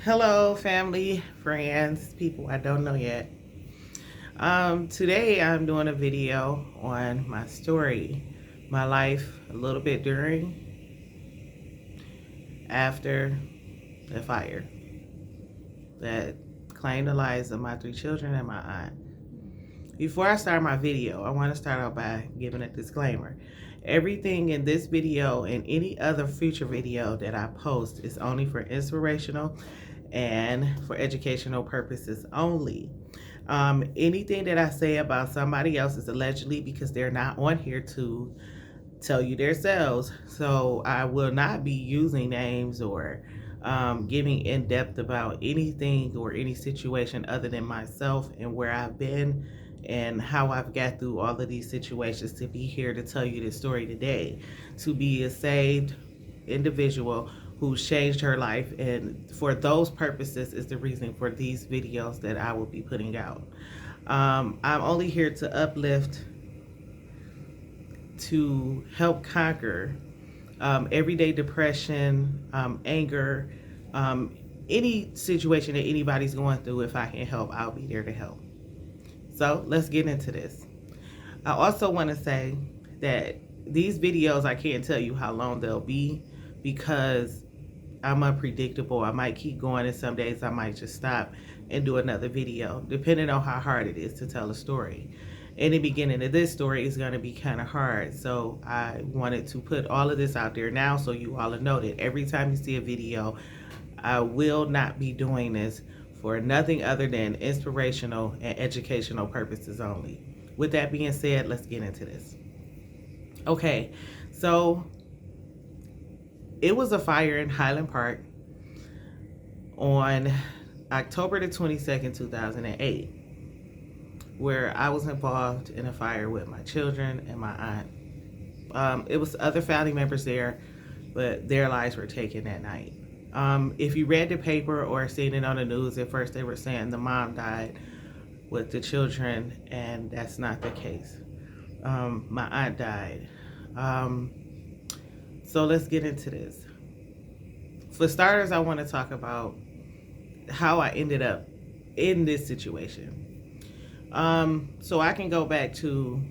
Hello, family, friends, people I don't know yet. Today I'm doing a video on my story, my life, a little bit during, after the fire that claimed the lives of my 3 children and my aunt. Before I start my video, I want to start out by giving a disclaimer. Everything in this video and any other future video that I post is only for inspirational and for educational purposes only. Anything that I say about somebody else is allegedly because they're not on here to tell you themselves. So I will not be using names or giving in depth about anything or any situation other than myself and where I've been and how I've got through all of these situations to be here to tell you this story today, to be a saved individual who's changed her life, and for those purposes is the reason for these videos that I will be putting out. I'm only here to uplift, to help conquer everyday depression, anger, any situation that anybody's going through. If I can help, I'll be there to help. So let's get into this. I also want to say that these videos, I can't tell you how long they'll be because I'm unpredictable. I might keep going, and some days I might just stop and do another video, depending on how hard it is to tell a story. In the beginning of this story is going to be kind of hard, so I wanted to put all of this out there now so you all know that every time you see a video, I will not be doing this for nothing other than inspirational and educational purposes only. With that being said, let's get into this. Okay, so it was a fire in Highland Park on October the 22nd, 2008, where I was involved in a fire with my children and my aunt. It was other family members there, but their lives were taken that night. If you read the paper or seen it on the news, at first they were saying the mom died with the children, and that's not the case. My aunt died. So let's get into this. For starters, I want to talk about how I ended up in this situation. So I can go back to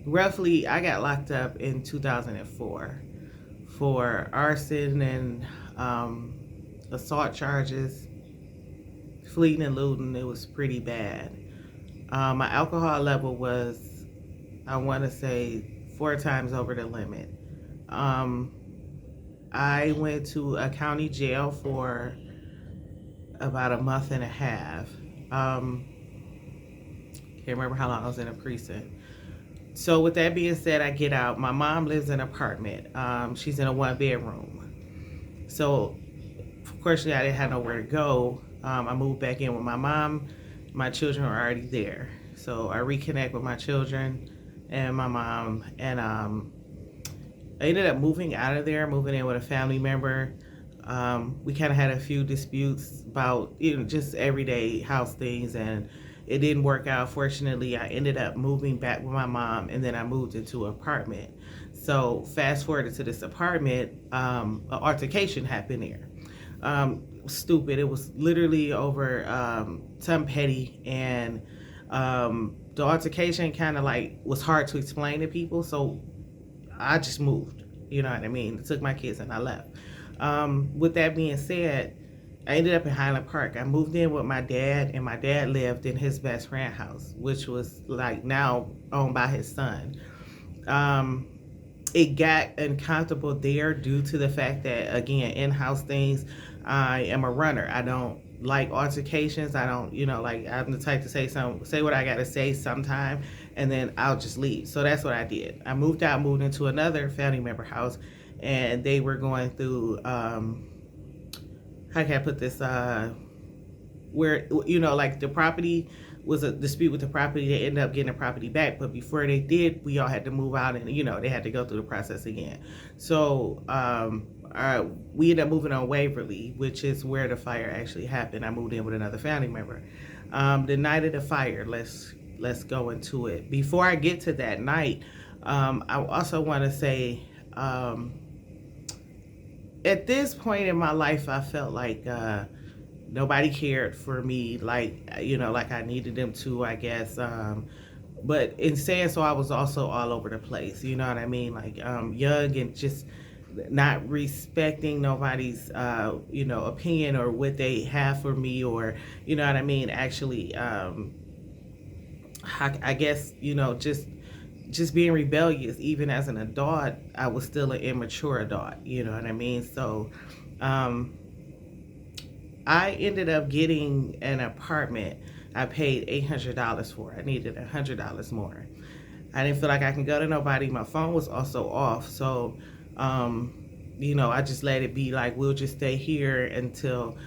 roughly, I got locked up in 2004 for arson and assault charges, fleeing and looting. It was pretty bad. My alcohol level was, I want to say, 4 times over the limit. I went to a county jail for about a month and a half. Can't remember how long I was in a precinct. So with that being said, I get out. My mom lives in an apartment. She's in a 1-bedroom. So, of course, I didn't have nowhere to go. I moved back in with my mom. My children were already there. So I reconnect with my children and my mom, and I ended up moving out of there, moving in with a family member. We kind of had a few disputes about, just everyday house things, and it didn't work out. Fortunately, I ended up moving back with my mom, and then I moved into an apartment. So fast forward to this apartment, an altercation happened there. Stupid. It was literally over something petty, and the altercation kind of was hard to explain to people. So I just moved, you know what I mean? I took my kids and I left. With that being said, I ended up in Highland Park. I moved in with my dad, and my dad lived in his best friend's house, which was now owned by his son. It got uncomfortable there due to the fact that, again, in-house things, I am a runner. I don't like altercations. I don't, I'm the type to say what I got to say sometime, and then I'll just leave. So that's what I did. I moved out, moved into another family member house, and they were going through, how can I put this, where, the property was a dispute with the property. They ended up getting the property back, but before they did, we all had to move out, and they had to go through the process again. So we ended up moving on Waverly, which is where the fire actually happened. I moved in with another family member. The night of the fire, let's go into it. Before I get to that night, I also want to say at this point in my life, I felt like nobody cared for me, like like I needed them to, I guess. But in saying so, I was also all over the place. You know what I mean? Like young and just not respecting nobody's opinion or what they have for me, or you know what I mean. Actually, I guess just being rebellious. Even as an adult, I was still an immature adult. You know what I mean? So. Um, I ended up getting an apartment. I paid $800 for. I needed $100 more. I didn't feel like I can go to nobody. My phone was also off, so I just let it be. Like we'll just stay here until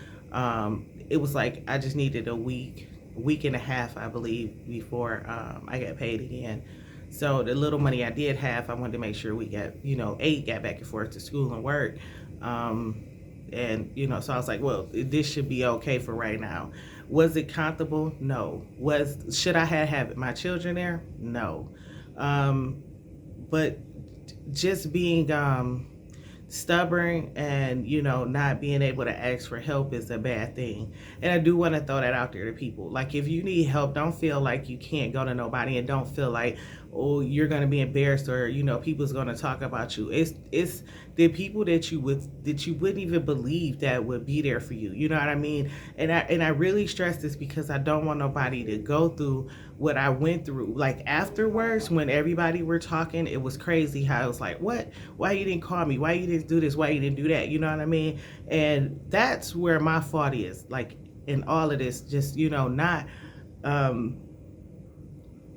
it was like I just needed a week and a half, I believe, before I got paid again. So the little money I did have, I wanted to make sure we got eight got back and forth to school and work. Um, and so I was like, well, this should be okay for right now. Was it comfortable? No. Should I have my children there? No. um but just being stubborn and not being able to ask for help is a bad thing. And I do want to throw that out there to people. Like, if you need help, don't feel like you can't go to nobody, and don't feel like, oh, you're going to be embarrassed, or people's going to talk about you. It's the people that you wouldn't even believe that would be there for you. You know what I mean? And I really stress this because I don't want nobody to go through what I went through. Like, afterwards, when everybody were talking, it was crazy how it was like, what? Why you didn't call me? Why you didn't do this? Why you didn't do that? You know what I mean? And that's where my fault is. Like, in all of this, just um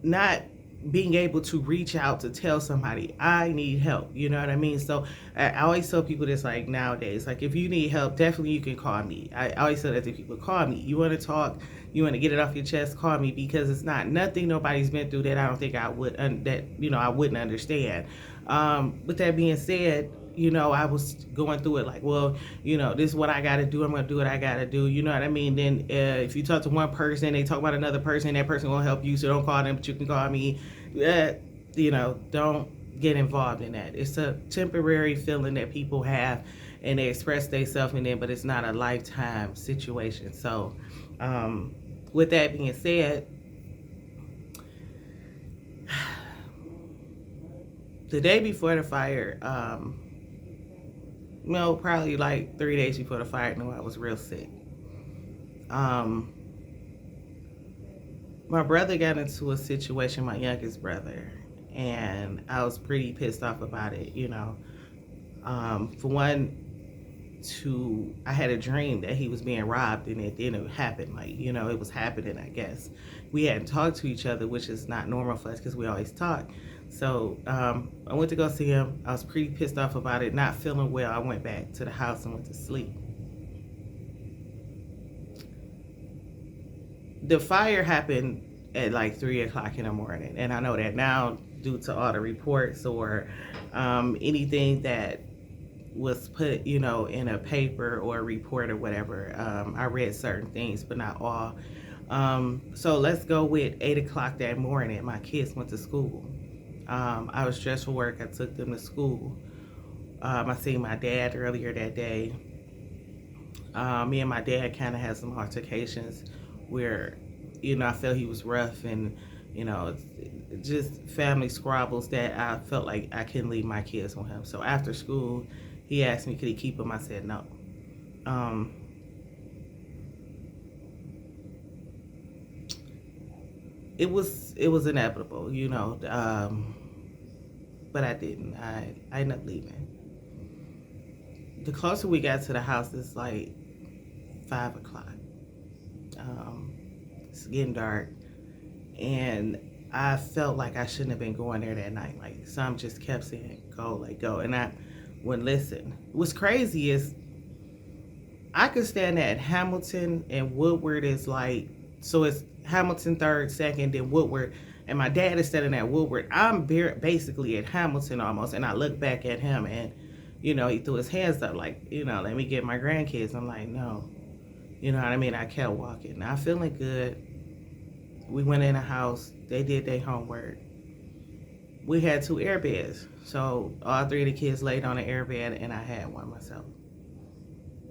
not being able to reach out to tell somebody I need help. You know what I mean? So I always tell people this, like, nowadays, like, if you need help, definitely you can call me. I always say that to people: call me. You want to talk, you want to get it off your chest, call me, because it's not nothing nobody's been through that I don't think I would I wouldn't understand. With that being said, I was going through it like, well, this is what I got to do. I'm going to do what I got to do. You know what I mean? Then if you talk to one person, they talk about another person, that person will help you. So don't call them, but you can call me. Don't get involved in that. It's a temporary feeling that people have, and they express themselves in it, but it's not a lifetime situation. So with that being said, the day before the fire, probably like 3 days before the fire, I was real sick. Um, my brother got into a situation, my youngest brother, and I was pretty pissed off about it. For one, I had a dream that he was being robbed, and it didn't happen. Like, it was happening, I guess. We hadn't talked to each other, which is not normal for us because we always talk. So I went to go see him. I was pretty pissed off about it, not feeling well. I went back to the house and went to sleep. The fire happened at like 3 o'clock in the morning, and I know that now due to all the reports or anything that was put, in a paper or a report or whatever. I read certain things, but not all. So let's go with 8 o'clock that morning. My kids went to school. I was dressed for work. I took them to school. I seen my dad earlier that day. Me and my dad kind of had some altercations where, I felt he was rough, and, just family squabbles that I felt like I couldn't leave my kids with him. So after school, he asked me, could he keep them? I said no. Um, it was inevitable, but I didn't. I ended up leaving. The closer we got to the house, it's like 5 o'clock. Um, it's getting dark, and I felt like I shouldn't have been going there that night. Like, some just kept saying, go, like, go, and I wouldn't listen. What's crazy is I could stand at Hamilton, and Woodward is like, so it's Hamilton third, second, then Woodward, and my dad is standing at Woodward. I'm basically at Hamilton almost, and I look back at him, and he threw his hands up like, let me get my grandkids. I'm like, no, you know what I mean? I kept walking, not feeling good. We went in the house. They did their homework. We had 2 air beds, so all 3 of the kids laid on an air bed, and I had one myself.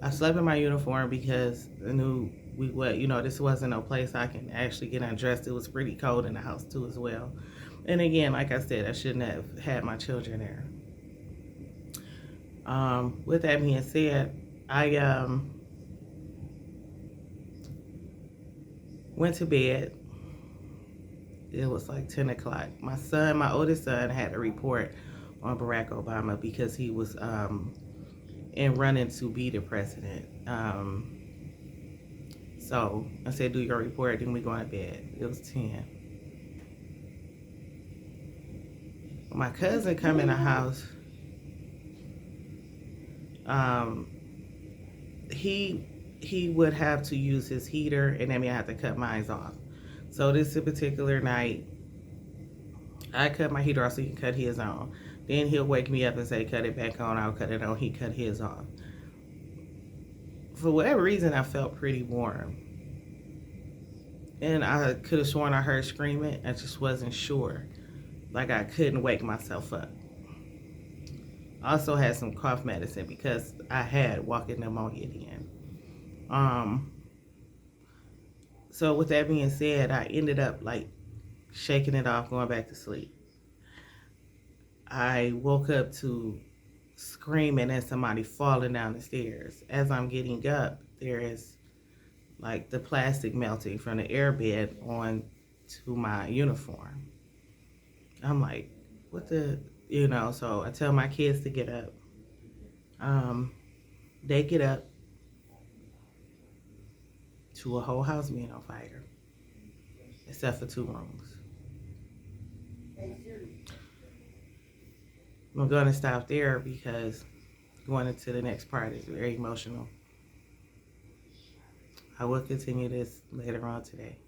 I slept in my uniform because I knew this wasn't no place I can actually get undressed. It was pretty cold in the house too as well. And again, like I said, I shouldn't have had my children there. With that being said, I went to bed. It was like 10 o'clock. My oldest son, had a report on Barack Obama because he was in running to be the president. So I said, do your report, then we go to bed. It was 10. My cousin come in the house. He would have to use his heater, and then I have to cut mine off. So this particular night, I cut my heater off so he can cut his on. Then he'll wake me up and say, cut it back on. I'll cut it on. He cut his off. For whatever reason, I felt pretty warm. And I could have sworn I heard screaming. I just wasn't sure. Like I couldn't wake myself up. I also had some cough medicine because I had walking pneumonia then. So with that being said, I ended up like shaking it off, going back to sleep. I woke up to screaming and somebody falling down the stairs. As I'm getting up, there is like the plastic melting from the airbed on to my uniform. I'm like, what the, so I tell my kids to get up. They get up to a whole house being on fire, except for 2 rooms. I'm going to stop there because going into the next part is very emotional. I will continue this later on today.